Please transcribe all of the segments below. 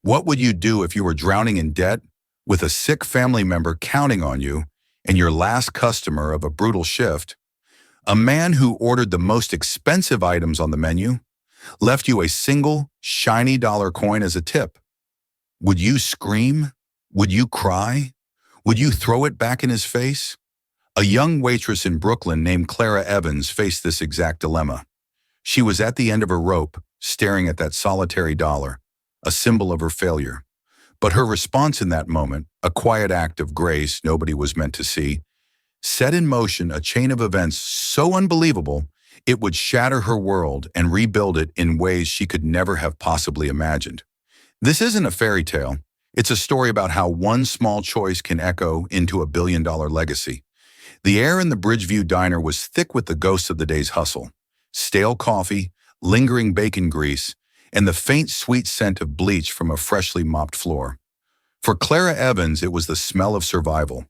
What would you do if you were drowning in debt, with a sick family member counting on you, and your last customer of a brutal shift, a man who ordered the most expensive items on the menu, left you a single, shiny dollar coin as a tip? Would you scream? Would you cry? Would you throw it back in his face? A young waitress in Brooklyn named Clara Evans faced this exact dilemma. She was at the end of her rope, staring at that solitary dollar, a symbol of her failure. But her response in that moment, a quiet act of grace nobody was meant to see, set in motion a chain of events so unbelievable it would shatter her world and rebuild it in ways she could never have possibly imagined. This isn't a fairy tale. It's a story about how one small choice can echo into a billion-dollar legacy. The air in the Bridgeview diner was thick with the ghosts of the day's hustle: stale coffee, lingering bacon grease, and the faint sweet scent of bleach from a freshly mopped floor. For Clara Evans, it was the smell of survival.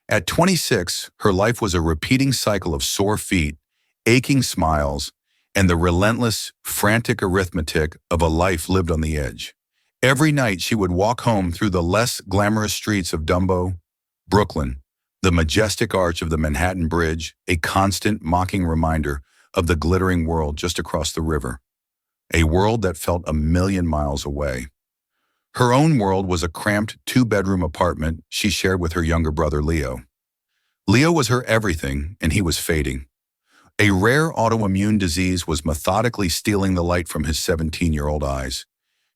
At 26, her life was a repeating cycle of sore feet, aching smiles, and the relentless, frantic arithmetic of a life lived on the edge. Every night she would walk home through the less glamorous streets of Dumbo, Brooklyn, the majestic arch of the Manhattan Bridge, a constant mocking reminder of the glittering world just across the river, a world that felt a million miles away. Her own world was a cramped two-bedroom apartment she shared with her younger brother Leo. Leo was her everything, and he was fading. A rare autoimmune disease was methodically stealing the light from his 17-year-old eyes,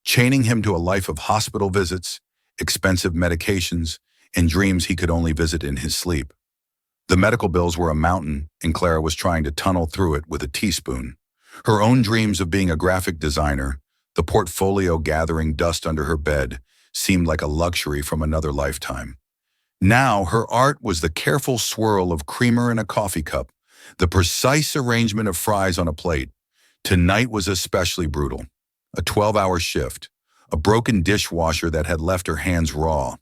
chaining him to a life of hospital visits, expensive medications, and dreams he could only visit in his sleep. The medical bills were a mountain, and Clara was trying to tunnel through it with a teaspoon. Her own dreams of being a graphic designer, the portfolio gathering dust under her bed, seemed like a luxury from another lifetime. Now her art was the careful swirl of creamer in a coffee cup, the precise arrangement of fries on a plate. Tonight was especially brutal. A 12-hour shift, a broken dishwasher that had left her hands raw,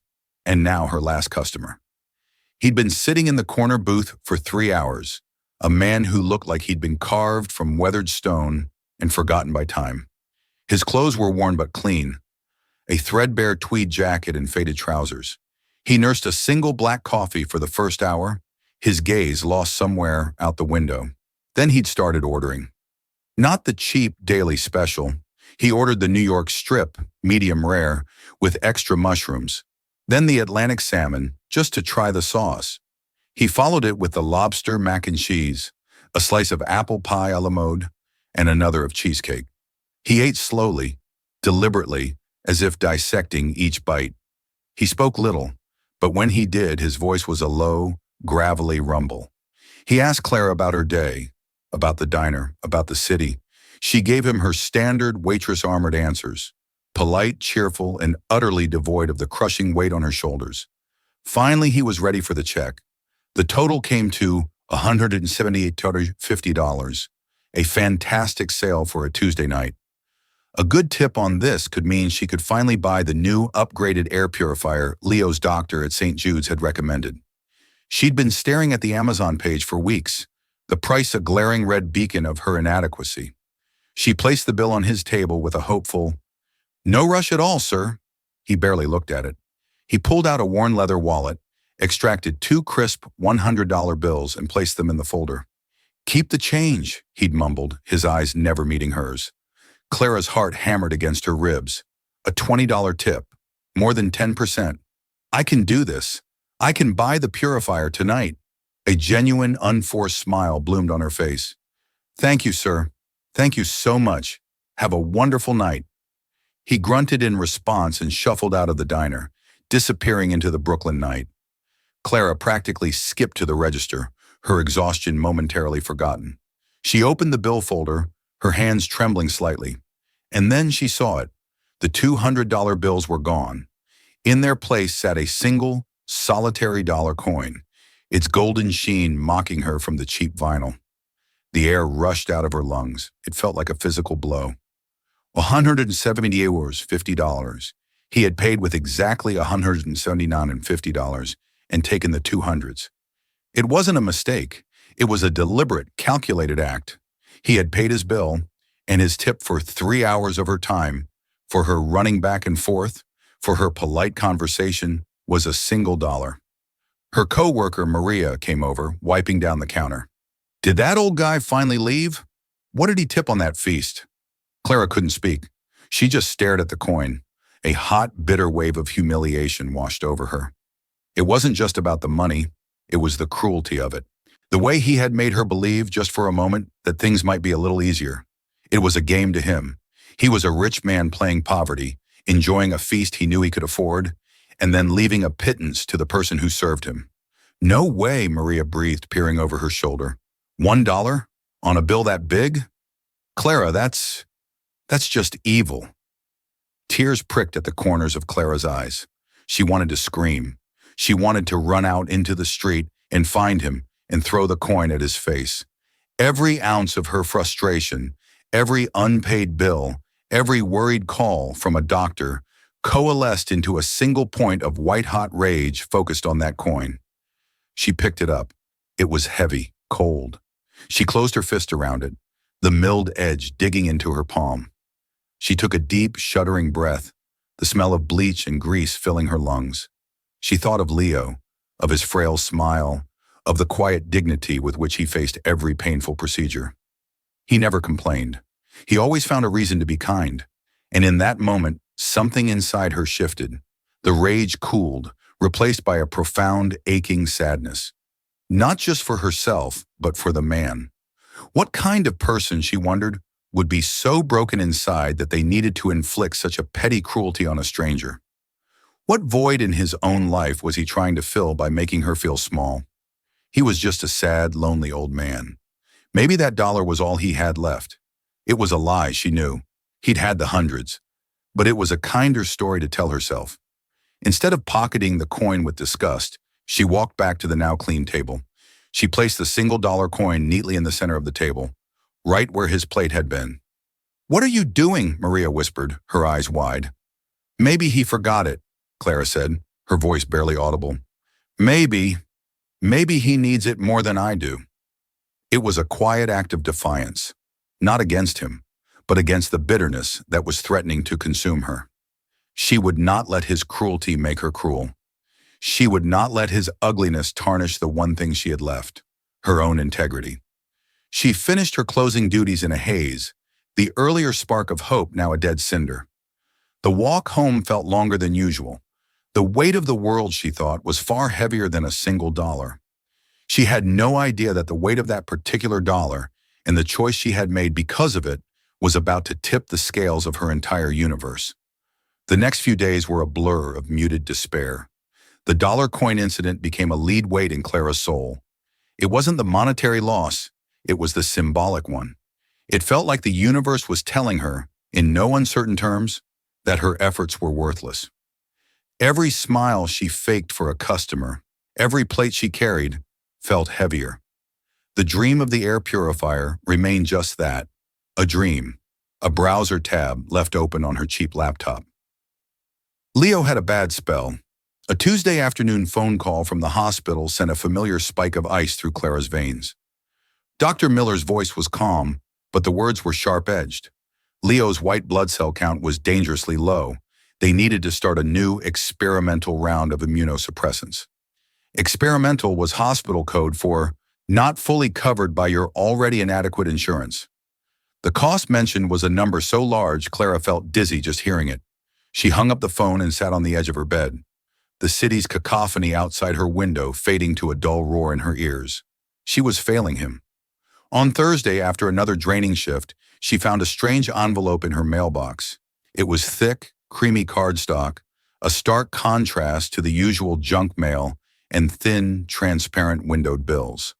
and now her last customer. He'd been sitting in the corner booth for 3 hours, a man who looked like he'd been carved from weathered stone and forgotten by time. His clothes were worn but clean, a threadbare tweed jacket and faded trousers. He nursed a single black coffee for the first hour, his gaze lost somewhere out the window. Then he'd started ordering. Not the cheap daily special. He ordered the New York strip, medium rare, with extra mushrooms, then the Atlantic salmon, just to try the sauce. He followed it with the lobster mac and cheese, a slice of apple pie a la mode, and another of cheesecake. He ate slowly, deliberately, as if dissecting each bite. He spoke little, but when he did, his voice was a low, gravelly rumble. He asked Clara about her day, about the diner, about the city. She gave him her standard waitress-armored answers, polite, cheerful, and utterly devoid of the crushing weight on her shoulders. Finally, he was ready for the check. The total came to $178.50, a fantastic sale for a Tuesday night. A good tip on this could mean she could finally buy the new upgraded air purifier Leo's doctor at St. Jude's had recommended. She'd been staring at the Amazon page for weeks, the price a glaring red beacon of her inadequacy. She placed the bill on his table with a hopeful, "No rush at all, sir." He barely looked at it. He pulled out a worn leather wallet, extracted 2 crisp $100 bills and placed them in the folder. "Keep the change," he'd mumbled, his eyes never meeting hers. Clara's heart hammered against her ribs. A $20 tip, more than 10%. "I can do this. I can buy the purifier tonight." A genuine, unforced smile bloomed on her face. "Thank you, sir. Thank you so much. Have a wonderful night." He grunted in response and shuffled out of the diner, disappearing into the Brooklyn night. Clara practically skipped to the register, her exhaustion momentarily forgotten. She opened the bill folder, her hands trembling slightly. And then she saw it. The $200 bills were gone. In their place sat a single, solitary dollar coin, its golden sheen mocking her from the cheap vinyl. The air rushed out of her lungs. It felt like a physical blow. $178.50. He had paid with exactly $179.50 and taken the 200s. It wasn't a mistake. It was a deliberate, calculated act. He had paid his bill and his tip for 3 hours of her time, for her running back and forth, for her polite conversation, was a single dollar. Her co-worker, Maria, came over, wiping down the counter. "Did that old guy finally leave? What did he tip on that feast?" Clara couldn't speak. She just stared at the coin. A hot, bitter wave of humiliation washed over her. It wasn't just about the money, it was the cruelty of it. The way he had made her believe, just for a moment, that things might be a little easier. It was a game to him. He was a rich man playing poverty, enjoying a feast he knew he could afford, and then leaving a pittance to the person who served him. "No way," Maria breathed, peering over her shoulder. $1? On a bill that big? Clara, that's just evil." Tears pricked at the corners of Clara's eyes. She wanted to scream. She wanted to run out into the street and find him and throw the coin at his face. Every ounce of her frustration, every unpaid bill, every worried call from a doctor coalesced into a single point of white-hot rage focused on that coin. She picked it up. It was heavy, cold. She closed her fist around it, the milled edge digging into her palm. She took a deep, shuddering breath, the smell of bleach and grease filling her lungs. She thought of Leo, of his frail smile, of the quiet dignity with which he faced every painful procedure. He never complained. He always found a reason to be kind. And in that moment, something inside her shifted. The rage cooled, replaced by a profound, aching sadness. Not just for herself, but for the man. What kind of person, she wondered, would be so broken inside that they needed to inflict such a petty cruelty on a stranger? What void in his own life was he trying to fill by making her feel small? He was just a sad, lonely old man. Maybe that dollar was all he had left. It was a lie, she knew. He'd had the hundreds. But it was a kinder story to tell herself. Instead of pocketing the coin with disgust, she walked back to the now clean table. She placed the single dollar coin neatly in the center of the table, right where his plate had been. "What are you doing?" Maria whispered, her eyes wide. "Maybe he forgot it," Clara said, her voice barely audible. Maybe he needs it more than I do." It was a quiet act of defiance, not against him, but against the bitterness that was threatening to consume her. She would not let his cruelty make her cruel. She would not let his ugliness tarnish the one thing she had left, her own integrity. She finished her closing duties in a haze, the earlier spark of hope now a dead cinder. The walk home felt longer than usual. The weight of the world, she thought, was far heavier than a single dollar. She had no idea that the weight of that particular dollar and the choice she had made because of it was about to tip the scales of her entire universe. The next few days were a blur of muted despair. The dollar coin incident became a lead weight in Clara's soul. It wasn't the monetary loss, it was the symbolic one. It felt like the universe was telling her, in no uncertain terms, that her efforts were worthless. Every smile she faked for a customer, every plate she carried, felt heavier. The dream of the air purifier remained just that, a dream, a browser tab left open on her cheap laptop. Leo had a bad spell. A Tuesday afternoon phone call from the hospital sent a familiar spike of ice through Clara's veins. Dr. Miller's voice was calm, but the words were sharp-edged. Leo's white blood cell count was dangerously low. They needed to start a new experimental round of immunosuppressants. Experimental was hospital code for not fully covered by your already inadequate insurance. The cost mentioned was a number so large Clara felt dizzy just hearing it. She hung up the phone and sat on the edge of her bed, the city's cacophony outside her window fading to a dull roar in her ears. She was failing him. On Thursday, after another draining shift, she found a strange envelope in her mailbox. It was thick, creamy cardstock, a stark contrast to the usual junk mail and thin, transparent windowed bills.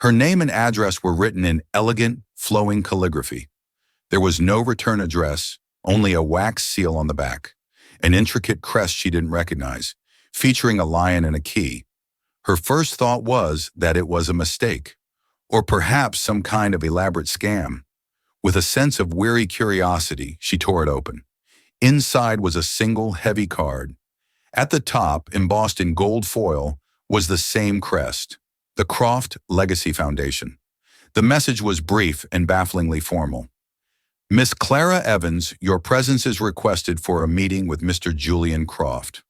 Her name and address were written in elegant, flowing calligraphy. There was no return address, only a wax seal on the back, an intricate crest she didn't recognize, featuring a lion and a key. Her first thought was that it was a mistake, or perhaps some kind of elaborate scam. With a sense of weary curiosity, she tore it open. Inside was a single, heavy card. At the top, embossed in gold foil, was the same crest, the Croft Legacy Foundation. The message was brief and bafflingly formal. Miss Clara Evans, your presence is requested for a meeting with Mr. Julian Croft.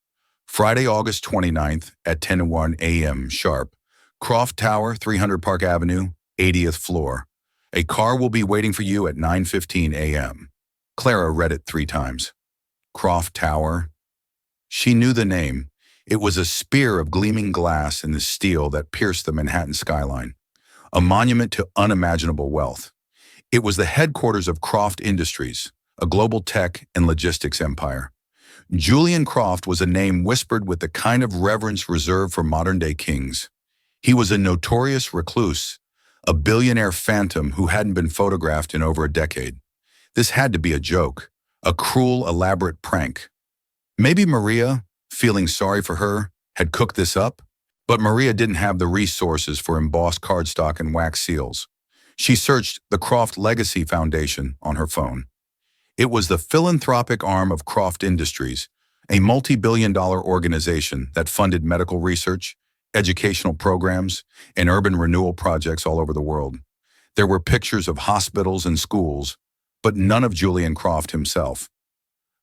Friday, August 29th at 10:01 a.m. sharp. Croft Tower, 300 Park Avenue, 80th floor. A car will be waiting for you at 9:15 a.m. Clara read it 3 times. Croft Tower. She knew the name. It was a spear of gleaming glass in the steel that pierced the Manhattan skyline, a monument to unimaginable wealth. It was the headquarters of Croft Industries, a global tech and logistics empire. Julian Croft was a name whispered with the kind of reverence reserved for modern-day kings. He was a notorious recluse, a billionaire phantom who hadn't been photographed in over a decade. This had to be a joke, a cruel, elaborate prank. Maybe Maria, feeling sorry for her, had cooked this up, but Maria didn't have the resources for embossed cardstock and wax seals. She searched the Croft Legacy Foundation on her phone. It was the philanthropic arm of Croft Industries, a multi-billion-dollar organization that funded medical research, educational programs, and urban renewal projects all over the world. There were pictures of hospitals and schools, but none of Julian Croft himself.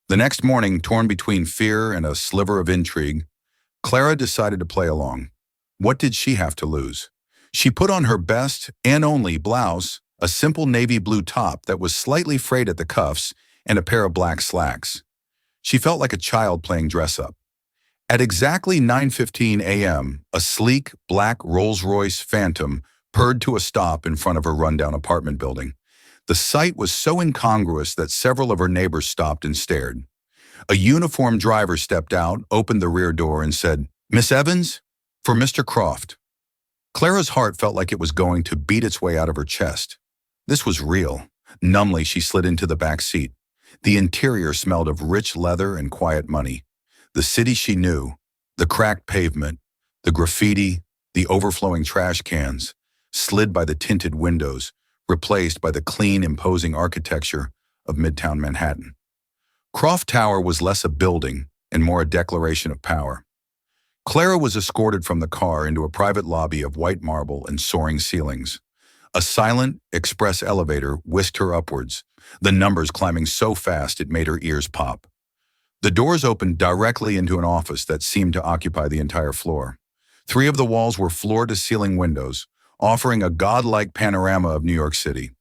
The next morning, torn between fear and a sliver of intrigue, Clara decided to play along. What did she have to lose? She put on her best and only blouse, a simple navy blue top that was slightly frayed at the cuffs, and a pair of black slacks. She felt like a child playing dress-up. At exactly 9:15 a.m., a sleek, black Rolls-Royce Phantom purred to a stop in front of her rundown apartment building. The sight was so incongruous that several of her neighbors stopped and stared. A uniformed driver stepped out, opened the rear door, and said, "Miss Evans, for Mr. Croft." Clara's heart felt like it was going to beat its way out of her chest. This was real. Numbly, she slid into the back seat. The interior smelled of rich leather and quiet money. The city she knew, the cracked pavement, the graffiti, the overflowing trash cans, slid by the tinted windows, replaced by the clean, imposing architecture of Midtown Manhattan. Croft Tower was less a building and more a declaration of power. Clara was escorted from the car into a private lobby of white marble and soaring ceilings. A silent, express elevator whisked her upwards, the numbers climbing so fast it made her ears pop. The doors opened directly into an office that seemed to occupy the entire floor. 3 of the walls were floor-to-ceiling windows, offering a godlike panorama of New York City.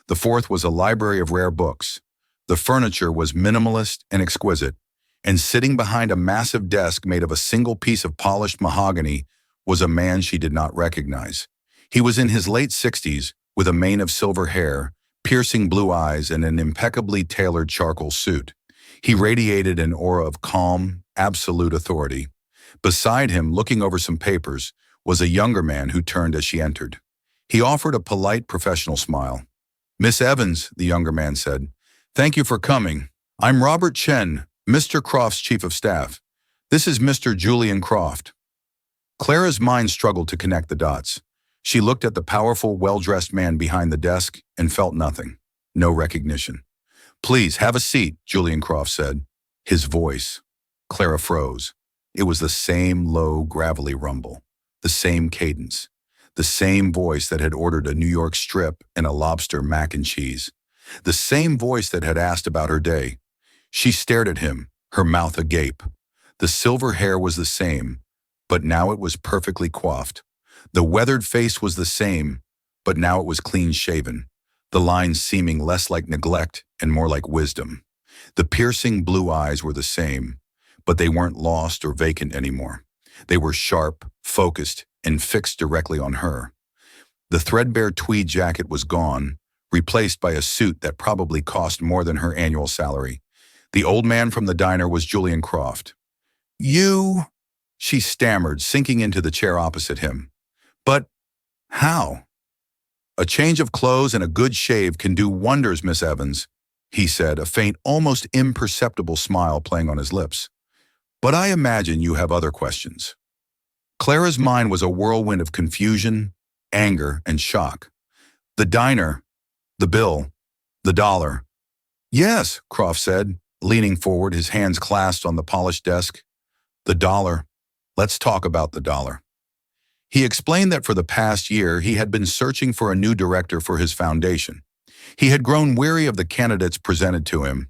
The 4th was a library of rare books. The furniture was minimalist and exquisite, and sitting behind a massive desk made of a single piece of polished mahogany was a man she did not recognize. He was in his late 60s, with a mane of silver hair, piercing blue eyes, and an impeccably tailored charcoal suit. He radiated an aura of calm, absolute authority. Beside him, looking over some papers, was a younger man who turned as she entered. He offered a polite, professional smile. "Miss Evans," the younger man said, "thank you for coming. I'm Robert Chen, Mr. Croft's chief of staff. This is Mr. Julian Croft." Clara's mind struggled to connect the dots. She looked at the powerful, well-dressed man behind the desk and felt nothing. No recognition. "Please, have a seat," Julian Croft said. His voice. Clara froze. It was the same low, gravelly rumble. The same cadence. The same voice that had ordered a New York strip and a lobster mac and cheese. The same voice that had asked about her day. She stared at him, her mouth agape. The silver hair was the same, but now it was perfectly coiffed. The weathered face was the same, but now it was clean-shaven, the lines seeming less like neglect and more like wisdom. The piercing blue eyes were the same, but they weren't lost or vacant anymore. They were sharp, focused, and fixed directly on her. The threadbare tweed jacket was gone, replaced by a suit that probably cost more than her annual salary. The old man from the diner was Julian Croft. "You?" she stammered, sinking into the chair opposite him. "But how?" "A change of clothes and a good shave can do wonders, Miss Evans," he said, a faint, almost imperceptible smile playing on his lips. "But I imagine you have other questions." Clara's mind was a whirlwind of confusion, anger, and shock. The diner, the bill, the dollar. "Yes," Croft said, leaning forward, his hands clasped on the polished desk. "The dollar. Let's talk about the dollar." He explained that for the past year, he had been searching for a new director for his foundation. He had grown weary of the candidates presented to him,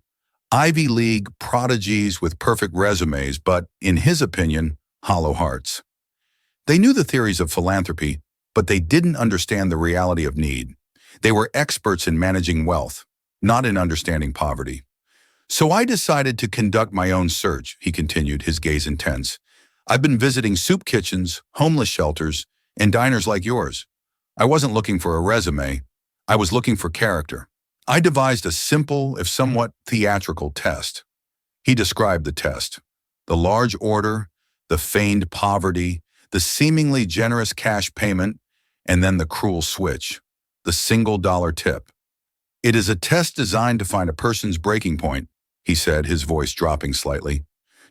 Ivy League prodigies with perfect resumes, but, in his opinion, hollow hearts. They knew the theories of philanthropy, but they didn't understand the reality of need. They were experts in managing wealth, not in understanding poverty. So I decided to conduct my own search, he continued, his gaze intense. I've been visiting soup kitchens, homeless shelters, and diners like yours. I wasn't looking for a resume. I was looking for character. I devised a simple, if somewhat theatrical test. He described the test. The large order, the feigned poverty, the seemingly generous cash payment, and then the cruel switch, the $1 tip. It is a test designed to find a person's breaking point, he said, his voice dropping slightly,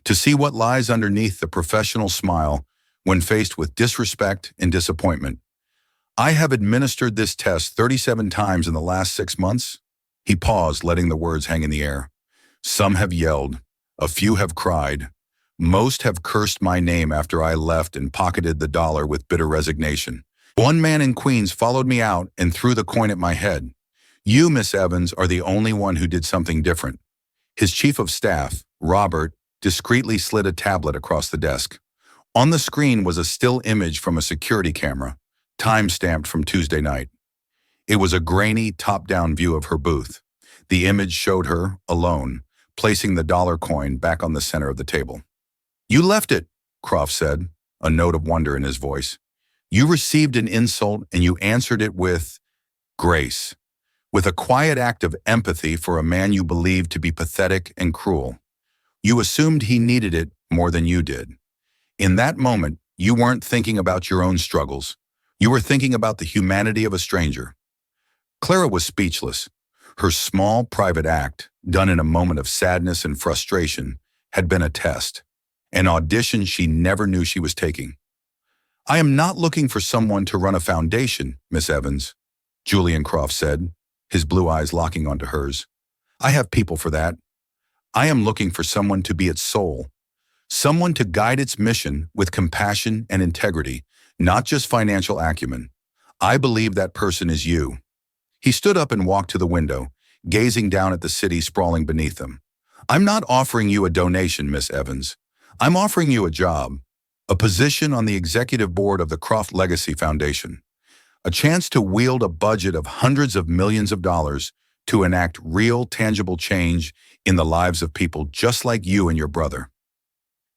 to see what lies underneath the professional smile when faced with disrespect and disappointment. I have administered this test 37 times in the last 6 months. He paused, letting the words hang in the air. Some have yelled. A few have cried. Most have cursed my name after I left and pocketed the dollar with bitter resignation. One man in Queens followed me out and threw the coin at my head. You, Miss Evans, are the only one who did something different. His chief of staff, Robert, discreetly slid a tablet across the desk. On the screen was a still image from a security camera, time-stamped from Tuesday night. It was a grainy, top-down view of her booth. The image showed her, alone, placing the dollar coin back on the center of the table. You left it, Croft said, a note of wonder in his voice. You received an insult and you answered it with grace, with a quiet act of empathy for a man you believed to be pathetic and cruel. You assumed he needed it more than you did. In that moment, you weren't thinking about your own struggles. You were thinking about the humanity of a stranger. Clara was speechless. Her small, private act, done in a moment of sadness and frustration, had been a test, an audition she never knew she was taking. I am not looking for someone to run a foundation, Miss Evans, Julian Croft said, his blue eyes locking onto hers. I have people for that. I am looking for someone to be its soul, someone to guide its mission with compassion and integrity, not just financial acumen. I believe that person is you. He stood up and walked to the window, gazing down at the city sprawling beneath them. I'm not offering you a donation, Miss Evans. I'm offering you a job, a position on the executive board of the Croft Legacy Foundation, a chance to wield a budget of hundreds of millions of dollars to enact real, tangible change in the lives of people just like you and your brother.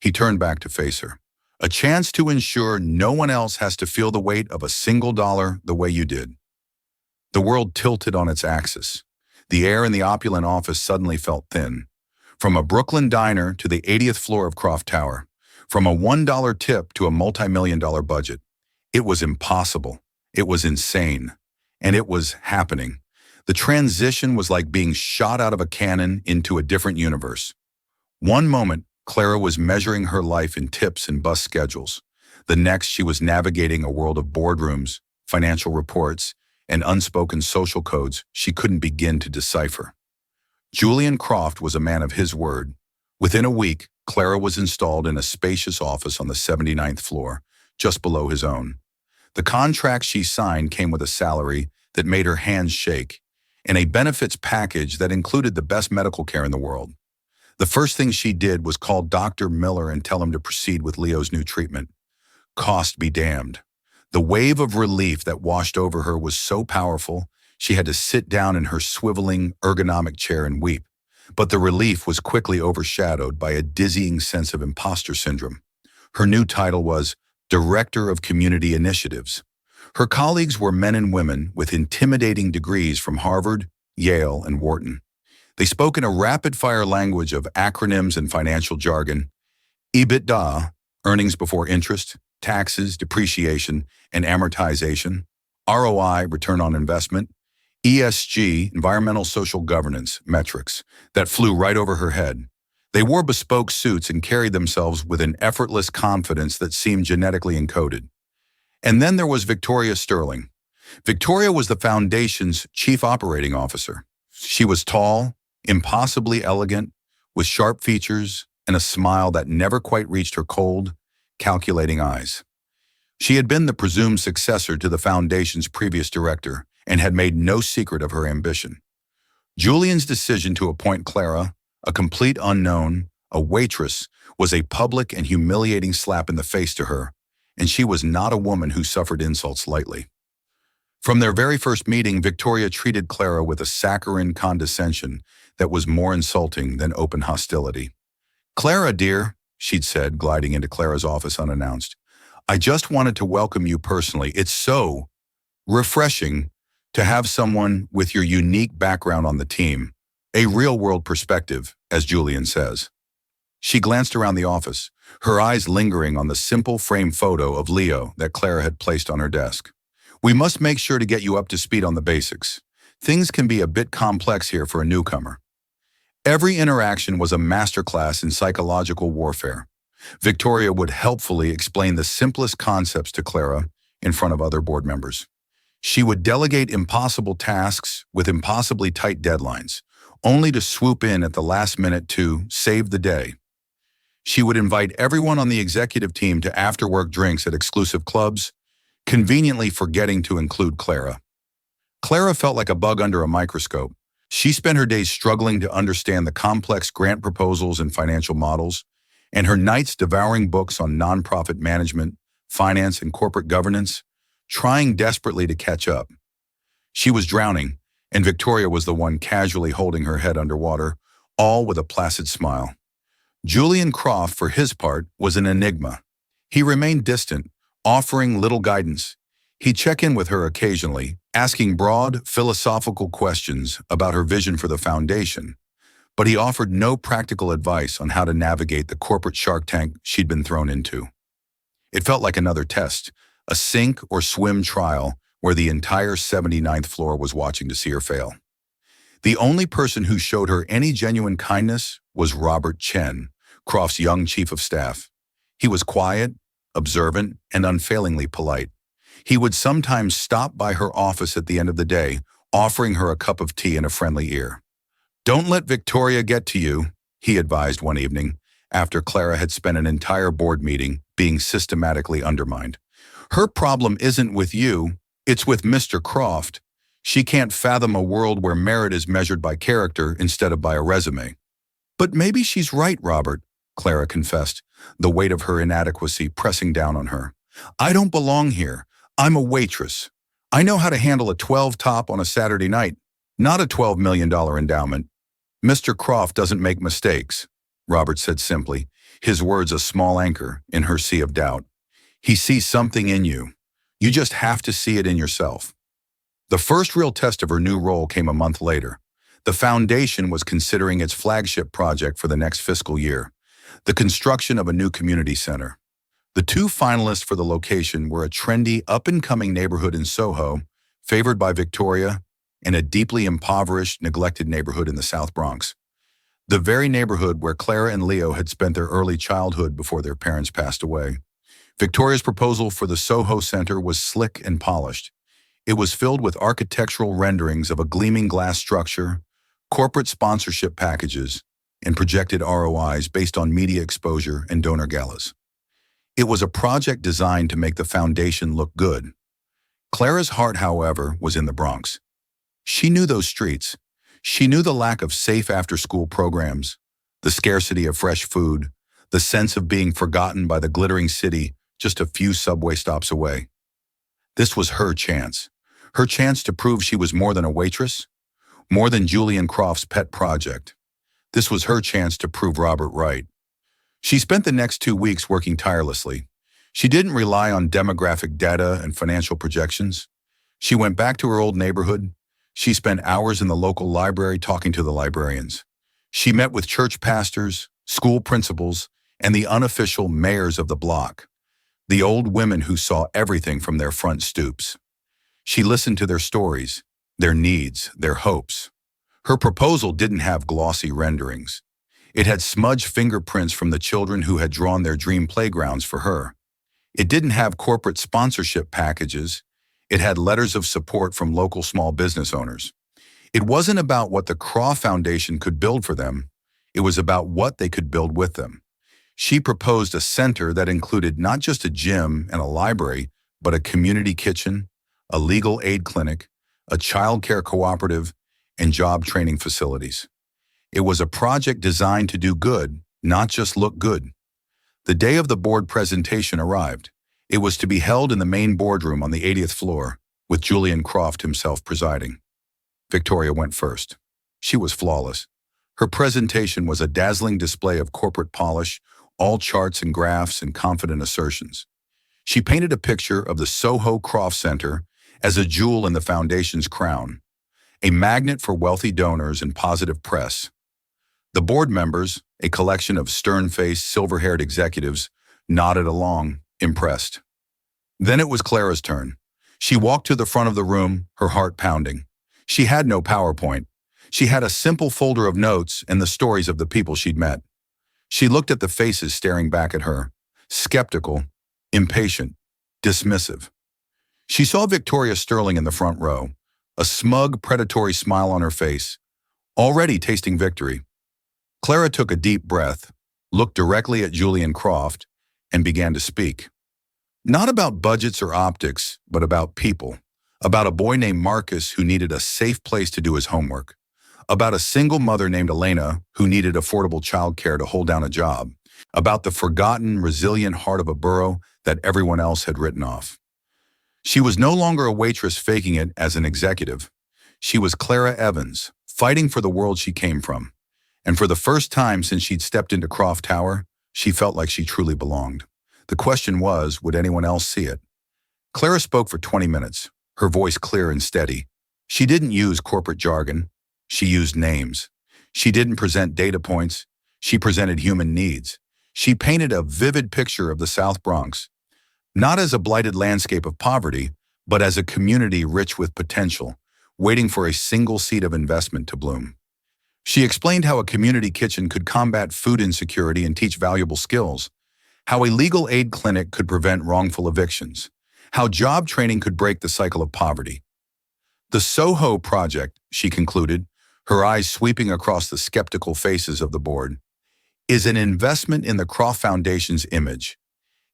He turned back to face her. A chance to ensure no one else has to feel the weight of a single dollar the way you did. The world tilted on its axis. The air in the opulent office suddenly felt thin. From a Brooklyn diner to the 80th floor of Croft Tower. From a $1 tip to a multi-million-dollar budget. It was impossible. It was insane. And it was happening. The transition was like being shot out of a cannon into a different universe. One moment, Clara was measuring her life in tips and bus schedules. The next, she was navigating a world of boardrooms, financial reports, and unspoken social codes she couldn't begin to decipher. Julian Croft was a man of his word. Within a week, Clara was installed in a spacious office on the 79th floor, just below his own. The contract she signed came with a salary that made her hands shake, and a benefits package that included the best medical care in the world. The first thing she did was call Dr. Miller and tell him to proceed with Leo's new treatment. Cost be damned. The wave of relief that washed over her was so powerful, she had to sit down in her swiveling, ergonomic chair and weep. But the relief was quickly overshadowed by a dizzying sense of imposter syndrome. Her new title was Director of Community Initiatives. Her colleagues were men and women with intimidating degrees from Harvard, Yale, and Wharton. They spoke in a rapid-fire language of acronyms and financial jargon. EBITDA, earnings before interest, taxes, depreciation, and amortization. ROI, return on investment. ESG, environmental social governance, metrics, that flew right over her head. They wore bespoke suits and carried themselves with an effortless confidence that seemed genetically encoded. And then there was Victoria Sterling. Victoria was the foundation's chief operating officer. She was tall, impossibly elegant, with sharp features and a smile that never quite reached her cold, calculating eyes. She had been the presumed successor to the foundation's previous director and had made no secret of her ambition. Julian's decision to appoint Clara, a complete unknown, a waitress, was a public and humiliating slap in the face to her, and she was not a woman who suffered insults lightly. From their very first meeting, Victoria treated Clara with a saccharine condescension that was more insulting than open hostility. "Clara, dear," she'd said, gliding into Clara's office unannounced, "I just wanted to welcome you personally. It's so refreshing to have someone with your unique background on the team, a real-world perspective, as Julian says." She glanced around the office, her eyes lingering on the simple frame photo of Leo that Clara had placed on her desk. "We must make sure to get you up to speed on the basics. Things can be a bit complex here for a newcomer." Every interaction was a masterclass in psychological warfare. Victoria would helpfully explain the simplest concepts to Clara in front of other board members. She would delegate impossible tasks with impossibly tight deadlines, only to swoop in at the last minute to save the day. She would invite everyone on the executive team to after-work drinks at exclusive clubs, conveniently forgetting to include Clara. Clara felt like a bug under a microscope. She spent her days struggling to understand the complex grant proposals and financial models, and her nights devouring books on nonprofit management, finance, and corporate governance, trying desperately to catch up. She was drowning, and Victoria was the one casually holding her head underwater, all with a placid smile. Julian Croft, for his part, was an enigma. He remained distant, offering little guidance. He'd check in with her occasionally, asking broad, philosophical questions about her vision for the foundation, but he offered no practical advice on how to navigate the corporate shark tank she'd been thrown into. It felt like another test, a sink or swim trial where the entire 79th floor was watching to see her fail. The only person who showed her any genuine kindness was Robert Chen, Croft's young chief of staff. He was quiet, observant, and unfailingly polite. He would sometimes stop by her office at the end of the day, offering her a cup of tea and a friendly ear. "Don't let Victoria get to you," he advised one evening, after Clara had spent an entire board meeting being systematically undermined. "Her problem isn't with you, it's with Mr. Croft. She can't fathom a world where merit is measured by character instead of by a resume." "But maybe she's right, Robert," Clara confessed, the weight of her inadequacy pressing down on her. "I don't belong here. I'm a waitress. I know how to handle a 12 top on a Saturday night, not a $12 million endowment." "Mr. Croft doesn't make mistakes," Robert said simply, his words a small anchor in her sea of doubt. "He sees something in you. You just have to see it in yourself." The first real test of her new role came a month later. The foundation was considering its flagship project for the next fiscal year, the construction of a new community center. The two finalists for the location were a trendy, up-and-coming neighborhood in Soho, favored by Victoria, and a deeply impoverished, neglected neighborhood in the South Bronx. The very neighborhood where Clara and Leo had spent their early childhood before their parents passed away. Victoria's proposal for the Soho Center was slick and polished. It was filled with architectural renderings of a gleaming glass structure, corporate sponsorship packages, and projected ROIs based on media exposure and donor galas. It was a project designed to make the foundation look good. Clara's heart, however, was in the Bronx. She knew those streets. She knew the lack of safe after-school programs, the scarcity of fresh food, the sense of being forgotten by the glittering city just a few subway stops away. This was her chance to prove she was more than a waitress, more than Julian Croft's pet project. This was her chance to prove Robert right. She spent the next 2 weeks working tirelessly. She didn't rely on demographic data and financial projections. She went back to her old neighborhood. She spent hours in the local library talking to the librarians. She met with church pastors, school principals, and the unofficial mayors of the block, the old women who saw everything from their front stoops. She listened to their stories, their needs, their hopes. Her proposal didn't have glossy renderings. It had smudged fingerprints from the children who had drawn their dream playgrounds for her. It didn't have corporate sponsorship packages. It had letters of support from local small business owners. It wasn't about what the Croft Foundation could build for them. It was about what they could build with them. She proposed a center that included not just a gym and a library, but a community kitchen, a legal aid clinic, a child care cooperative, and job training facilities. It was a project designed to do good, not just look good. The day of the board presentation arrived. It was to be held in the main boardroom on the 80th floor, with Julian Croft himself presiding. Victoria went first. She was flawless. Her presentation was a dazzling display of corporate polish, all charts and graphs and confident assertions. She painted a picture of the Soho Croft Center as a jewel in the foundation's crown, a magnet for wealthy donors and positive press. The board members, a collection of stern-faced, silver-haired executives, nodded along, impressed. Then it was Clara's turn. She walked to the front of the room, her heart pounding. She had no PowerPoint. She had a simple folder of notes and the stories of the people she'd met. She looked at the faces staring back at her, skeptical, impatient, dismissive. She saw Victoria Sterling in the front row, a smug, predatory smile on her face, already tasting victory. Clara took a deep breath, looked directly at Julian Croft, and began to speak. Not about budgets or optics, but about people. About a boy named Marcus who needed a safe place to do his homework. About a single mother named Elena who needed affordable childcare to hold down a job. About the forgotten, resilient heart of a borough that everyone else had written off. She was no longer a waitress faking it as an executive. She was Clara Evans, fighting for the world she came from. And for the first time since she'd stepped into Croft Tower, she felt like she truly belonged. The question was, would anyone else see it? Clara spoke for 20 minutes, her voice clear and steady. She didn't use corporate jargon. She used names. She didn't present data points. She presented human needs. She painted a vivid picture of the South Bronx, not as a blighted landscape of poverty, but as a community rich with potential, waiting for a single seed of investment to bloom. She explained how a community kitchen could combat food insecurity and teach valuable skills, how a legal aid clinic could prevent wrongful evictions, how job training could break the cycle of poverty. The Soho Project, she concluded, her eyes sweeping across the skeptical faces of the board, is an investment in the Croft Foundation's image.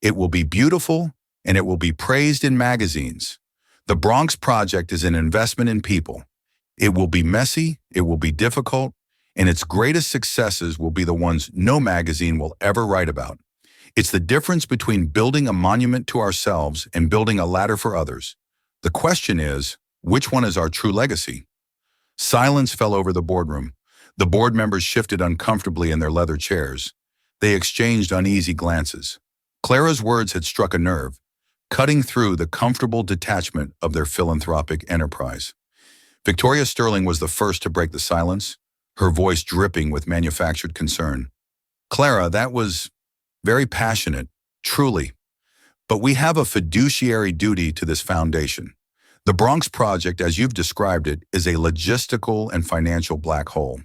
It will be beautiful, and it will be praised in magazines. The Bronx Project is an investment in people. It will be messy, it will be difficult, and its greatest successes will be the ones no magazine will ever write about. It's the difference between building a monument to ourselves and building a ladder for others. The question is, which one is our true legacy? Silence fell over the boardroom. The board members shifted uncomfortably in their leather chairs. They exchanged uneasy glances. Clara's words had struck a nerve, cutting through the comfortable detachment of their philanthropic enterprise. Victoria Sterling was the first to break the silence, her voice dripping with manufactured concern. Clara, that was very passionate, truly. But we have a fiduciary duty to this foundation. The Bronx Project, as you've described it, is a logistical and financial black hole.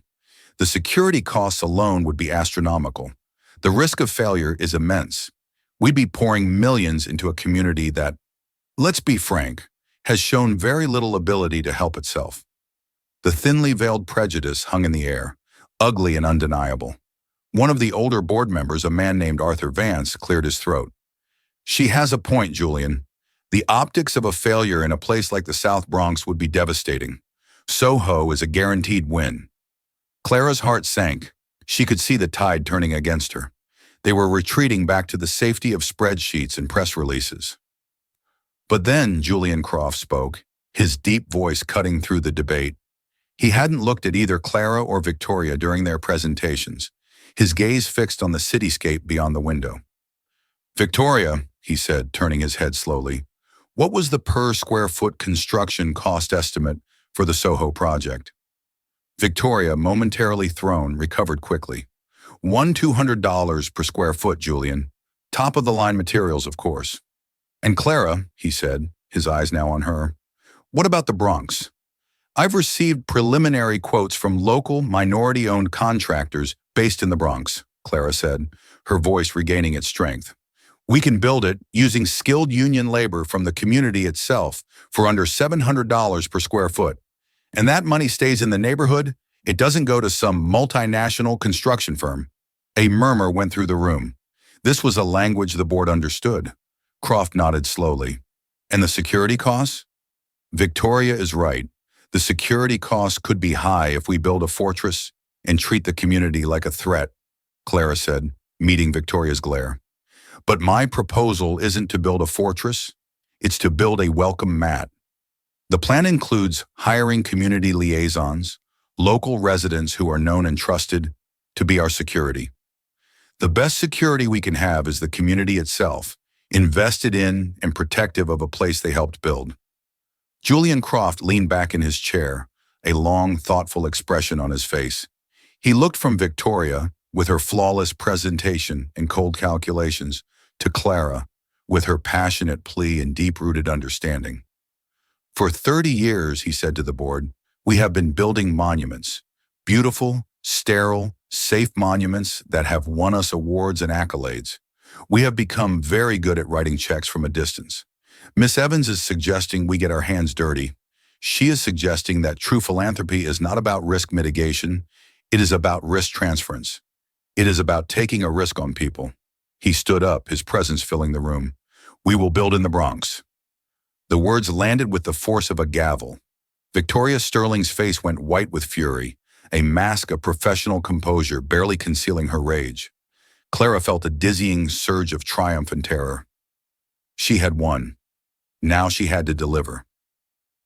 The security costs alone would be astronomical. The risk of failure is immense. We'd be pouring millions into a community that, let's be frank, has shown very little ability to help itself. The thinly veiled prejudice hung in the air, ugly and undeniable. One of the older board members, a man named Arthur Vance, cleared his throat. She has a point, Julian. The optics of a failure in a place like the South Bronx would be devastating. Soho is a guaranteed win. Clara's heart sank. She could see the tide turning against her. They were retreating back to the safety of spreadsheets and press releases. But then Julian Croft spoke, his deep voice cutting through the debate. He hadn't looked at either Clara or Victoria during their presentations, his gaze fixed on the cityscape beyond the window. Victoria, he said, turning his head slowly, what was the per square foot construction cost estimate for the Soho project? Victoria, momentarily thrown, recovered quickly. $200 per square foot, Julian. Top of the line materials, of course. And Clara, he said, his eyes now on her, what about the Bronx? I've received preliminary quotes from local, minority-owned contractors based in the Bronx, Clara said, her voice regaining its strength. We can build it using skilled union labor from the community itself for under $700 per square foot. And that money stays in the neighborhood. It doesn't go to some multinational construction firm. A murmur went through the room. This was a language the board understood. Croft nodded slowly. And the security costs? Victoria is right. The security costs could be high if we build a fortress and treat the community like a threat, Clara said, meeting Victoria's glare. But my proposal isn't to build a fortress, it's to build a welcome mat. The plan includes hiring community liaisons, local residents who are known and trusted, to be our security. The best security we can have is the community itself, invested in and protective of a place they helped build. Julian Croft leaned back in his chair, a long, thoughtful expression on his face. He looked from Victoria, with her flawless presentation and cold calculations, to Clara, with her passionate plea and deep-rooted understanding. For 30 years, he said to the board, we have been building monuments, beautiful, sterile, safe monuments that have won us awards and accolades. We have become very good at writing checks from a distance. Miss Evans is suggesting we get our hands dirty. She is suggesting that true philanthropy is not about risk mitigation, it is about risk transference. It is about taking a risk on people. He stood up, his presence filling the room. We will build in the Bronx. The words landed with the force of a gavel. Victoria Sterling's face went white with fury, a mask of professional composure barely concealing her rage. Clara felt a dizzying surge of triumph and terror. She had won. Now she had to deliver.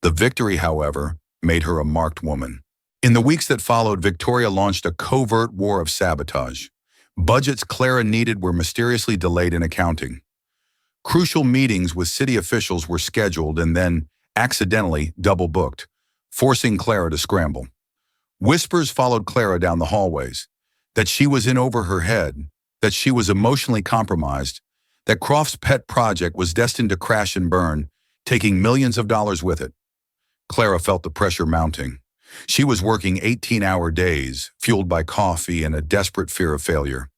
The victory, however, made her a marked woman. In the weeks that followed, Victoria launched a covert war of sabotage. Budgets Clara needed were mysteriously delayed in accounting. Crucial meetings with city officials were scheduled and then, accidentally, double-booked, forcing Clara to scramble. Whispers followed Clara down the hallways, that she was in over her head, that she was emotionally compromised, that Croft's pet project was destined to crash and burn, taking millions of dollars with it. Clara felt the pressure mounting. She was working 18-hour days, fueled by coffee and a desperate fear of failure.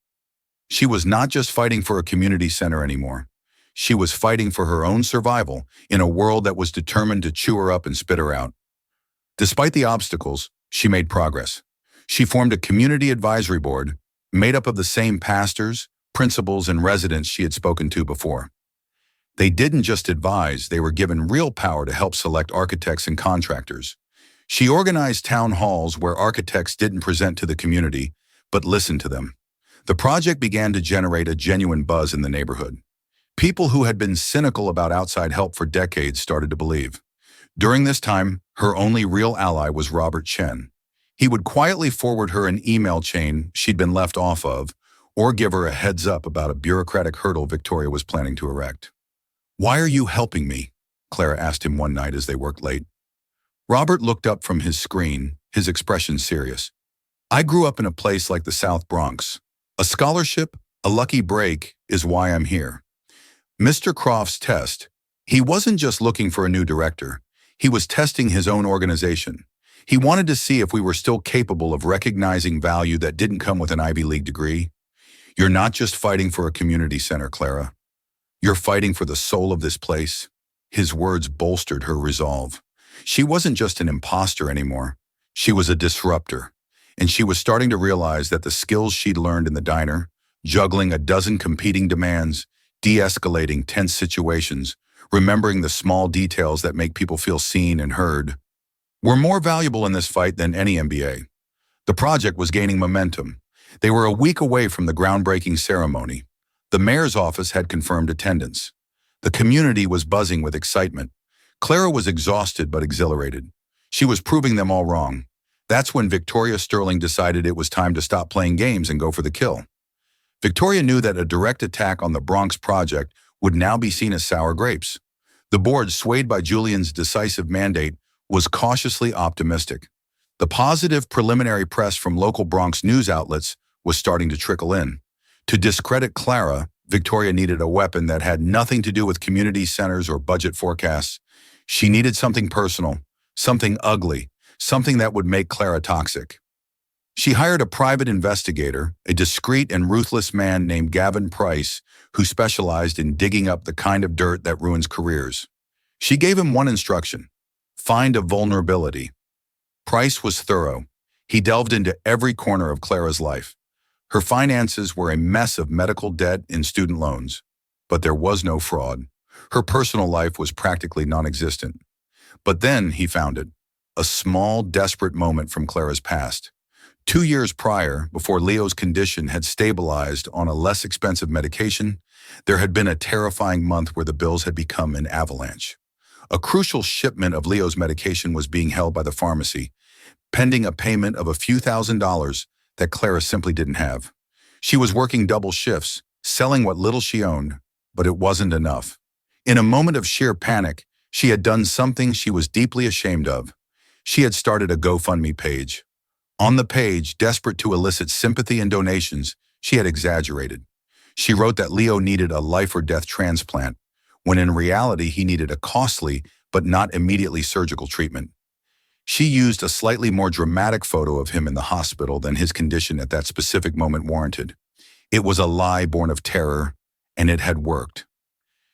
She was not just fighting for a community center anymore. She was fighting for her own survival in a world that was determined to chew her up and spit her out. Despite the obstacles, she made progress. She formed a community advisory board made up of the same pastors, principals, and residents she had spoken to before. They didn't just advise, they were given real power to help select architects and contractors. She organized town halls where architects didn't present to the community, but listened to them. The project began to generate a genuine buzz in the neighborhood. People who had been cynical about outside help for decades started to believe. During this time, her only real ally was Robert Chen. He would quietly forward her an email chain she'd been left off of, or give her a heads up about a bureaucratic hurdle Victoria was planning to erect. "Why are you helping me?" Clara asked him one night as they worked late. Robert looked up from his screen, his expression serious. "I grew up in a place like the South Bronx. A scholarship, a lucky break, is why I'm here." Mr. Croft's test. He wasn't just looking for a new director. He was testing his own organization. He wanted to see if we were still capable of recognizing value that didn't come with an Ivy League degree. "You're not just fighting for a community center, Clara. You're fighting for the soul of this place." His words bolstered her resolve. She wasn't just an imposter anymore. She was a disruptor. And she was starting to realize that the skills she'd learned in the diner, juggling a dozen competing demands, de-escalating tense situations, remembering the small details that make people feel seen and heard, were more valuable in this fight than any MBA. The project was gaining momentum. They were a week away from the groundbreaking ceremony. The mayor's office had confirmed attendance. The community was buzzing with excitement. Clara was exhausted but exhilarated. She was proving them all wrong. That's when Victoria Sterling decided it was time to stop playing games and go for the kill. Victoria knew that a direct attack on the Bronx project would now be seen as sour grapes. The board, swayed by Julian's decisive mandate, was cautiously optimistic. The positive preliminary press from local Bronx news outlets was starting to trickle in. To discredit Clara, Victoria needed a weapon that had nothing to do with community centers or budget forecasts. She needed something personal, something ugly, something that would make Clara toxic. She hired a private investigator, a discreet and ruthless man named Gavin Price, who specialized in digging up the kind of dirt that ruins careers. She gave him one instruction: find a vulnerability. Price was thorough. He delved into every corner of Clara's life. Her finances were a mess of medical debt and student loans, but there was no fraud. Her personal life was practically non-existent. But then he found it. a small, desperate moment from Clara's past. 2 years prior, before Leo's condition had stabilized on a less expensive medication, there had been a terrifying month where the bills had become an avalanche. A crucial shipment of Leo's medication was being held by the pharmacy, pending a payment of a few $1,000s that Clara simply didn't have. She was working double shifts, selling what little she owned, but it wasn't enough. In a moment of sheer panic, she had done something she was deeply ashamed of. She had started a GoFundMe page. On the page, desperate to elicit sympathy and donations, she had exaggerated. She wrote that Leo needed a life-or-death transplant, when in reality he needed a costly but not immediately surgical treatment. She used a slightly more dramatic photo of him in the hospital than his condition at that specific moment warranted. It was a lie born of terror, and it had worked.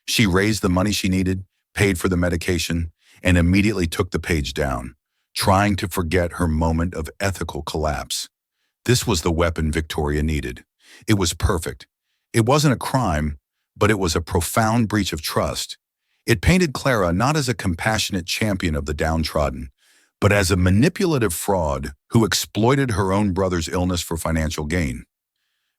She raised the money she needed, paid for the medication, and immediately took the page down, trying to forget her moment of ethical collapse. This was the weapon Victoria needed. It was perfect. It wasn't a crime, but it was a profound breach of trust. It painted Clara not as a compassionate champion of the downtrodden, but as a manipulative fraud who exploited her own brother's illness for financial gain.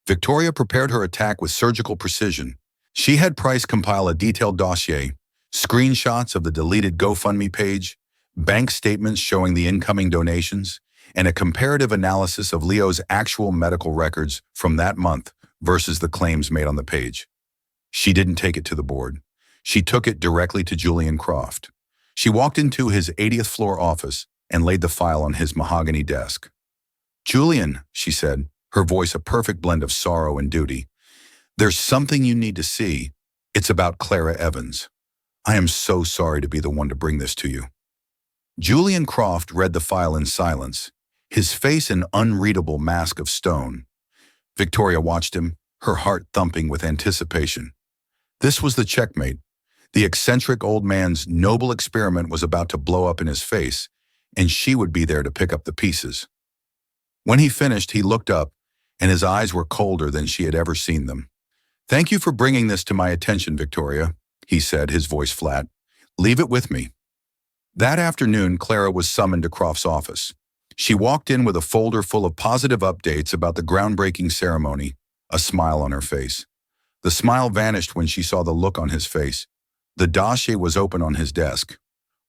Victoria prepared her attack with surgical precision. She had Price compile a detailed dossier, screenshots of the deleted GoFundMe page, bank statements showing the incoming donations, and a comparative analysis of Leo's actual medical records from that month versus the claims made on the page. She didn't take it to the board. She took it directly to Julian Croft. She walked into his 80th floor office and laid the file on his mahogany desk. "Julian," she said, her voice a perfect blend of sorrow and duty, "there's something you need to see. It's about Clara Evans. I am so sorry to be the one to bring this to you." Julian Croft read the file in silence, his face an unreadable mask of stone. Victoria watched him, her heart thumping with anticipation. This was the checkmate. The eccentric old man's noble experiment was about to blow up in his face, and she would be there to pick up the pieces. When he finished, he looked up, and his eyes were colder than she had ever seen them. "Thank you for bringing this to my attention, Victoria," he said, his voice flat. "Leave it with me." That afternoon, Clara was summoned to Croft's office. She walked in with a folder full of positive updates about the groundbreaking ceremony, a smile on her face. The smile vanished when she saw the look on his face. The dossier was open on his desk.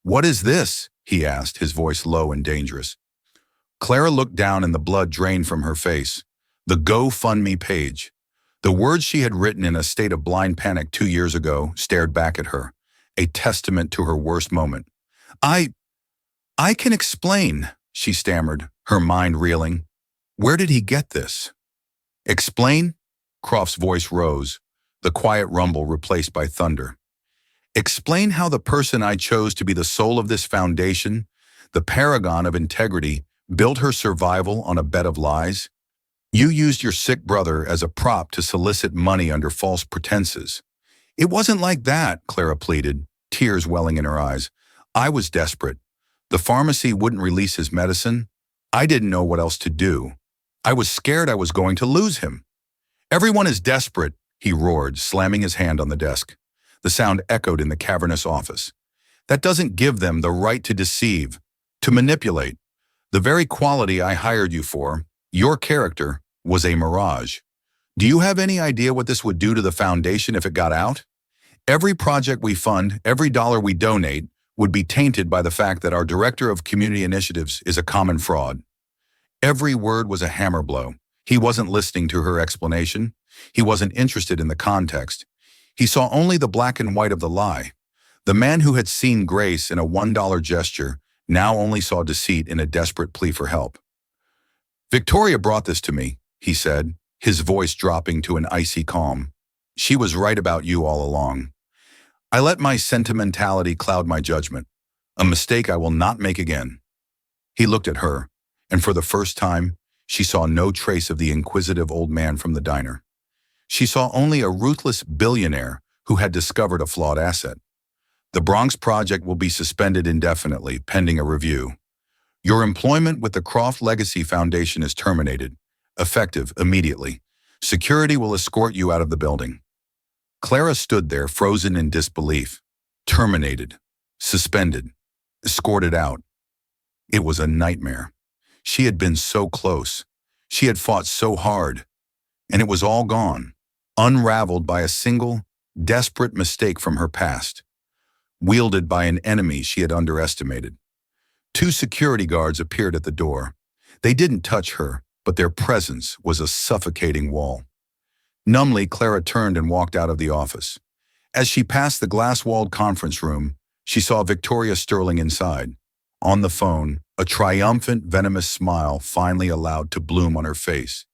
"What is this?" he asked, his voice low and dangerous. Clara looked down and the blood drained from her face. The GoFundMe page. The words she had written in a state of blind panic 2 years ago stared back at her, a testament to her worst moment. I can explain," she stammered, her mind reeling. "Where did he get this?" "Explain?" Croft's voice rose, the quiet rumble replaced by thunder. "Explain how the person I chose to be the soul of this foundation, the paragon of integrity, built her survival on a bed of lies? You used your sick brother as a prop to solicit money under false pretenses." "It wasn't like that," Clara pleaded, tears welling in her eyes. "I was desperate. The pharmacy wouldn't release his medicine. I didn't know what else to do. I was scared I was going to lose him." "Everyone is desperate," he roared, slamming his hand on the desk. The sound echoed in the cavernous office. "That doesn't give them the right to deceive, to manipulate. The very quality I hired you for, your character, was a mirage. Do you have any idea what this would do to the foundation if it got out? Every project we fund, every dollar we donate, would be tainted by the fact that our director of community initiatives is a common fraud." Every word was a hammer blow. He wasn't listening to her explanation. He wasn't interested in the context. He saw only the black and white of the lie. The man who had seen grace in a $1 gesture now only saw deceit in a desperate plea for help. "Victoria brought this to me," he said, his voice dropping to an icy calm. "She was right about you all along. I let my sentimentality cloud my judgment, a mistake I will not make again." He looked at her, and for the first time, she saw no trace of the inquisitive old man from the diner. She saw only a ruthless billionaire who had discovered a flawed asset. "The Bronx project will be suspended indefinitely, pending a review. Your employment with the Croft Legacy Foundation is terminated, effective immediately. Security will escort you out of the building." Clara stood there, frozen in disbelief. Terminated. Suspended. Escorted out. It was a nightmare. She had been so close. She had fought so hard, and it was all gone, unraveled by a single, desperate mistake from her past, wielded by an enemy she had underestimated. Two security guards appeared at the door. They didn't touch her, but their presence was a suffocating wall. Numbly, Clara turned and walked out of the office. As she passed the glass-walled conference room, she saw Victoria Sterling inside. On the phone, a triumphant, venomous smile finally allowed to bloom on her face.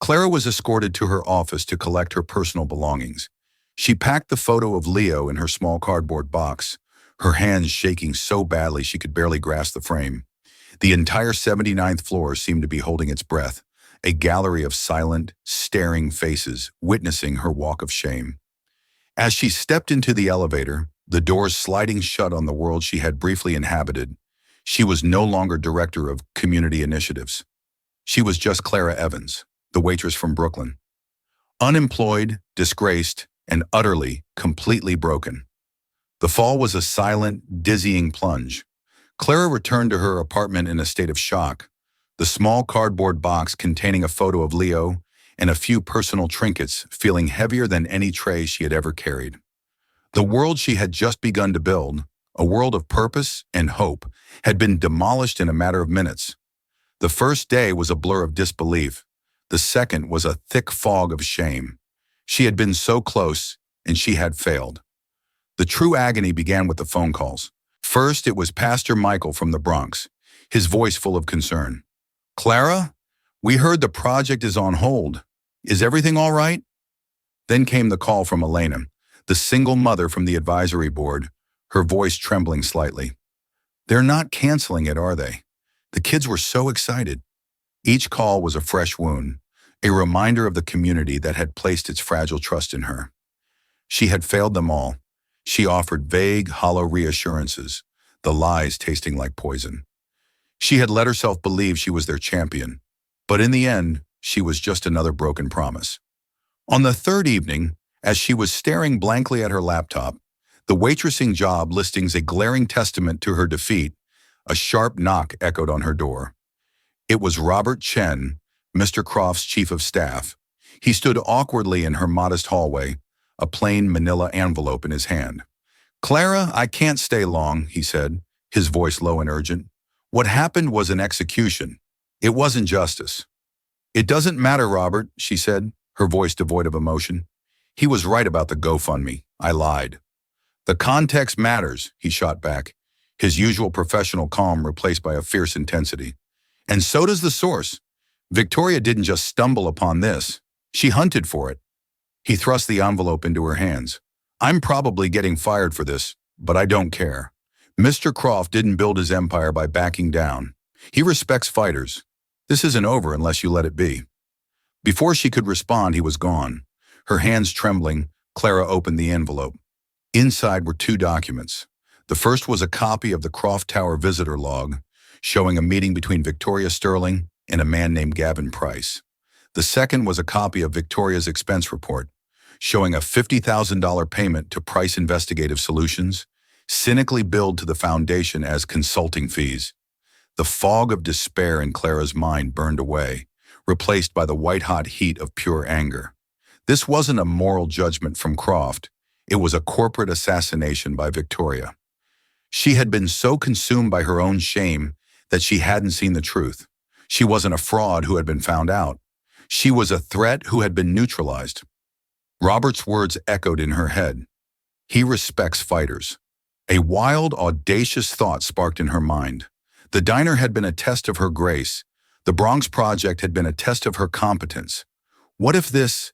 Clara was escorted to her office to collect her personal belongings. She packed the photo of Leo in her small cardboard box, her hands shaking so badly she could barely grasp the frame. The entire 79th floor seemed to be holding its breath, a gallery of silent, staring faces witnessing her walk of shame. As she stepped into the elevator, the doors sliding shut on the world she had briefly inhabited, she was no longer director of community initiatives. She was just Clara Evans, the waitress from Brooklyn. Unemployed, disgraced, and utterly, completely broken. The fall was a silent, dizzying plunge. Clara returned to her apartment in a state of shock, the small cardboard box containing a photo of Leo and a few personal trinkets feeling heavier than any tray she had ever carried. The world she had just begun to build, a world of purpose and hope, had been demolished in a matter of minutes. The first day was a blur of disbelief. The second was a thick fog of shame. She had been so close, and she had failed. The true agony began with the phone calls. First, it was Pastor Michael from the Bronx, his voice full of concern. "Clara, we heard the project is on hold. Is everything all right?" Then came the call from Elena, the single mother from the advisory board, her voice trembling slightly. "They're not canceling it, are they? The kids were so excited." Each call was a fresh wound, a reminder of the community that had placed its fragile trust in her. She had failed them all. She offered vague, hollow reassurances, the lies tasting like poison. She had let herself believe she was their champion, but in the end, she was just another broken promise. On the third evening, as she was staring blankly at her laptop, the waitressing job listings a glaring testament to her defeat, a sharp knock echoed on her door. It was Robert Chen, Mr. Croft's chief of staff. He stood awkwardly in her modest hallway, a plain manila envelope in his hand. "Clara, I can't stay long," he said, his voice low and urgent. "What happened was an execution. It wasn't justice." "It doesn't matter, Robert," she said, her voice devoid of emotion. "He was right about the GoFundMe. I lied." "The context matters," he shot back, his usual professional calm replaced by a fierce intensity. "And so does the source. Victoria didn't just stumble upon this. She hunted for it." He thrust the envelope into her hands. "I'm probably getting fired for this, but I don't care. Mr. Croft didn't build his empire by backing down. He respects fighters. This isn't over unless you let it be." Before she could respond, he was gone. Her hands trembling, Clara opened the envelope. Inside were two documents. The first was a copy of the Croft Tower visitor log, showing a meeting between Victoria Sterling and a man named Gavin Price. The second was a copy of Victoria's expense report, showing a $50,000 payment to Price Investigative Solutions, cynically billed to the foundation as consulting fees. The fog of despair in Clara's mind burned away, replaced by the white-hot heat of pure anger. This wasn't a moral judgment from Croft. It was a corporate assassination by Victoria. She had been so consumed by her own shame that she hadn't seen the truth. She wasn't a fraud who had been found out. She was a threat who had been neutralized. Robert's words echoed in her head. He respects fighters. A wild, audacious thought sparked in her mind. The diner had been a test of her grace. The Bronx Project had been a test of her competence. What if this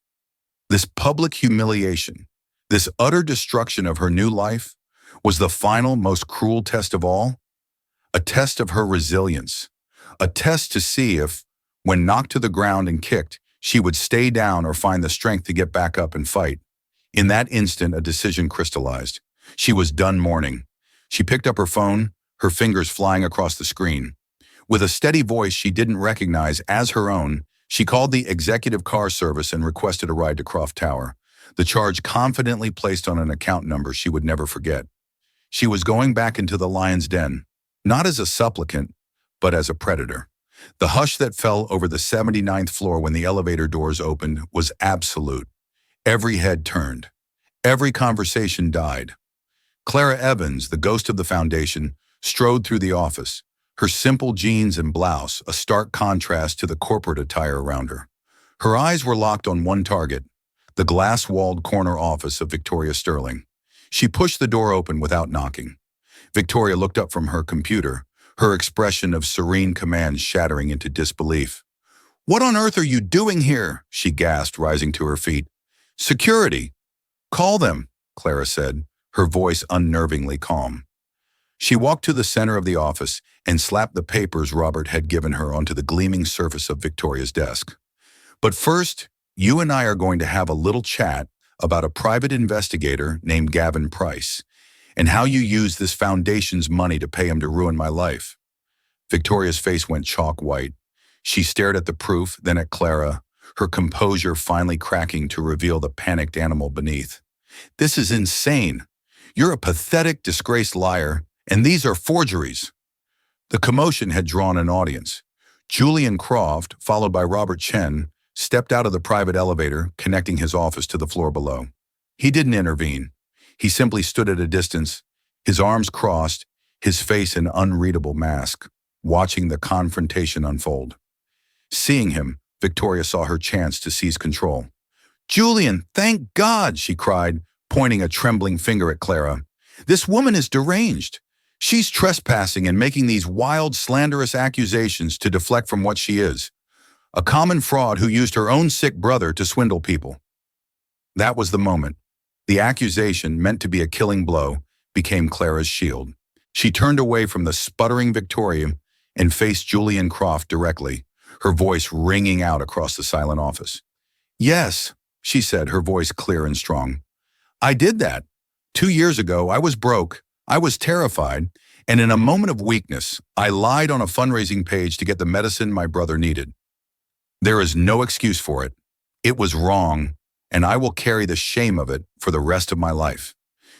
public humiliation, this utter destruction of her new life, was the final, most cruel test of all? A test of her resilience. A test to see if, when knocked to the ground and kicked, she would stay down or find the strength to get back up and fight. In that instant, a decision crystallized. She was done mourning. She picked up her phone, her fingers flying across the screen. With a steady voice she didn't recognize as her own, she called the executive car service and requested a ride to Croft Tower, the charge confidently placed on an account number she would never forget. She was going back into the lion's den, not as a supplicant, but as a predator. The hush that fell over the 79th floor when the elevator doors opened was absolute. Every head turned. Every conversation died. Clara Evans, the ghost of the foundation, strode through the office, her simple jeans and blouse a stark contrast to the corporate attire around her. Her eyes were locked on one target, the glass-walled corner office of Victoria Sterling. She pushed the door open without knocking. Victoria looked up from her computer, her expression of serene command shattering into disbelief. "What on earth are you doing here?" she gasped, rising to her feet. "Security." "Call them," Clara said, her voice unnervingly calm. She walked to the center of the office and slapped the papers Robert had given her onto the gleaming surface of Victoria's desk. "But first, you and I are going to have a little chat about a private investigator named Gavin Price and how you used this foundation's money to pay him to ruin my life." Victoria's face went chalk white. She stared at the proof, then at Clara, her composure finally cracking to reveal the panicked animal beneath. "This is insane. You're a pathetic, disgraced liar, and these are forgeries." The commotion had drawn an audience. Julian Croft, followed by Robert Chen, stepped out of the private elevator, connecting his office to the floor below. He didn't intervene. He simply stood at a distance, his arms crossed, his face an unreadable mask, watching the confrontation unfold. Seeing him, Victoria saw her chance to seize control. "Julian, thank God!" she cried, pointing a trembling finger at Clara. "This woman is deranged. She's trespassing and making these wild, slanderous accusations to deflect from what she is. A common fraud who used her own sick brother to swindle people." That was the moment. The accusation, meant to be a killing blow, became Clara's shield. She turned away from the sputtering Victoria and faced Julian Croft directly, her voice ringing out across the silent office. "Yes," she said, her voice clear and strong. "I did that. 2 years ago, I was broke, I was terrified, and in a moment of weakness, I lied on a fundraising page to get the medicine my brother needed. There is no excuse for it. It was wrong, and I will carry the shame of it for the rest of my life."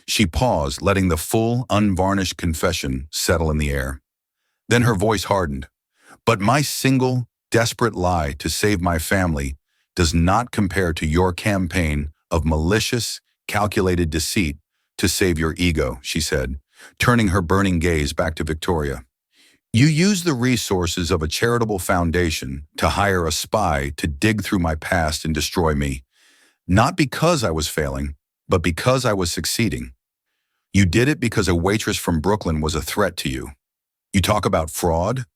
She paused, letting the full, unvarnished confession settle in the air. Then her voice hardened. "But my single, desperate lie to save my family does not compare to your campaign of malicious, calculated deceit to save your ego," she said, turning her burning gaze back to Victoria. "You used the resources of a charitable foundation to hire a spy to dig through my past and destroy me, not because I was failing, but because I was succeeding. You did it because a waitress from Brooklyn was a threat to you. You talk about fraud?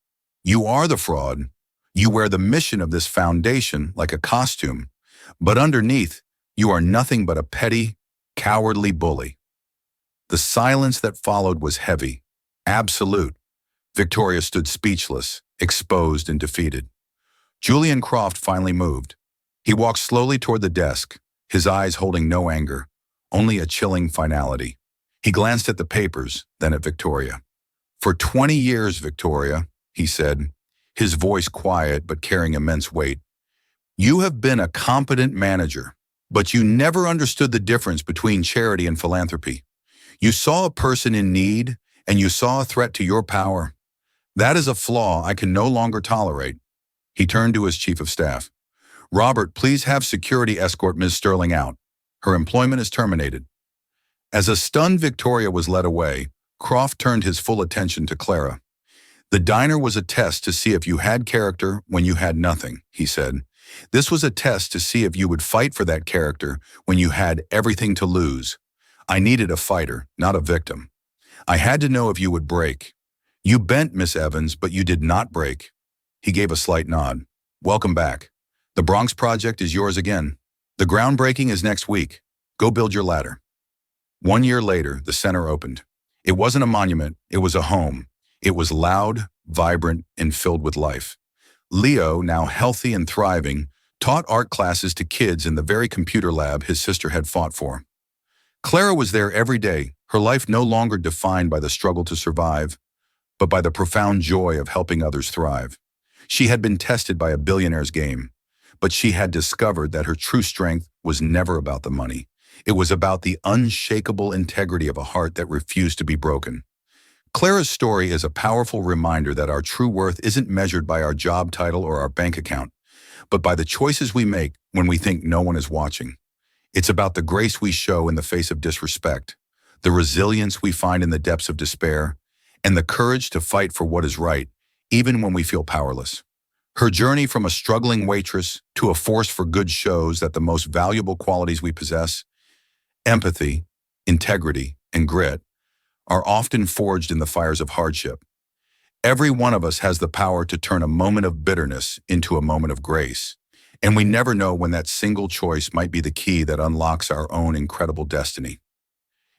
You are the fraud. You wear the mission of this foundation like a costume, but underneath, you are nothing but a petty, cowardly bully." The silence that followed was heavy, absolute. Victoria stood speechless, exposed and defeated. Julian Croft finally moved. He walked slowly toward the desk, his eyes holding no anger, only a chilling finality. He glanced at the papers, then at Victoria. "For 20 years, Victoria," he said, his voice quiet but carrying immense weight, "you have been a competent manager, but you never understood the difference between charity and philanthropy. You saw a person in need, and you saw a threat to your power. That is a flaw I can no longer tolerate." He turned to his chief of staff. "Robert, please have security escort Ms. Sterling out. Her employment is terminated." As a stunned Victoria was led away, Croft turned his full attention to Clara. "The diner was a test to see if you had character when you had nothing," he said. "This was a test to see if you would fight for that character when you had everything to lose. I needed a fighter, not a victim. I had to know if you would break. You bent, Miss Evans, but you did not break." He gave a slight nod. "Welcome back. The Bronx Project is yours again. The groundbreaking is next week. Go build your ladder." 1 year later, the center opened. It wasn't a monument, it was a home. It was loud, vibrant, and filled with life. Leo, now healthy and thriving, taught art classes to kids in the very computer lab his sister had fought for. Clara was there every day, her life no longer defined by the struggle to survive, but by the profound joy of helping others thrive. She had been tested by a billionaire's game, but she had discovered that her true strength was never about the money. It was about the unshakable integrity of a heart that refused to be broken. Clara's story is a powerful reminder that our true worth isn't measured by our job title or our bank account, but by the choices we make when we think no one is watching. It's about the grace we show in the face of disrespect, the resilience we find in the depths of despair, and the courage to fight for what is right, even when we feel powerless. Her journey from a struggling waitress to a force for good shows that the most valuable qualities we possess, empathy, integrity, and grit, are often forged in the fires of hardship. Every one of us has the power to turn a moment of bitterness into a moment of grace, and we never know when that single choice might be the key that unlocks our own incredible destiny.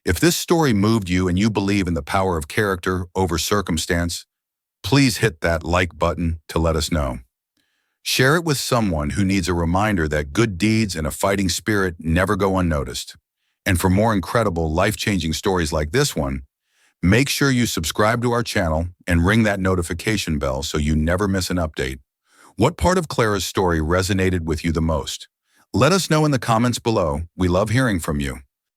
If this story moved you and you believe in the power of character over circumstance, please hit that like button to let us know. Share it with someone who needs a reminder that good deeds and a fighting spirit never go unnoticed. And for more incredible, life-changing stories like this one, make sure you subscribe to our channel and ring that notification bell so you never miss an update. What part of Clara's story resonated with you the most? Let us know in the comments below. We love hearing from you.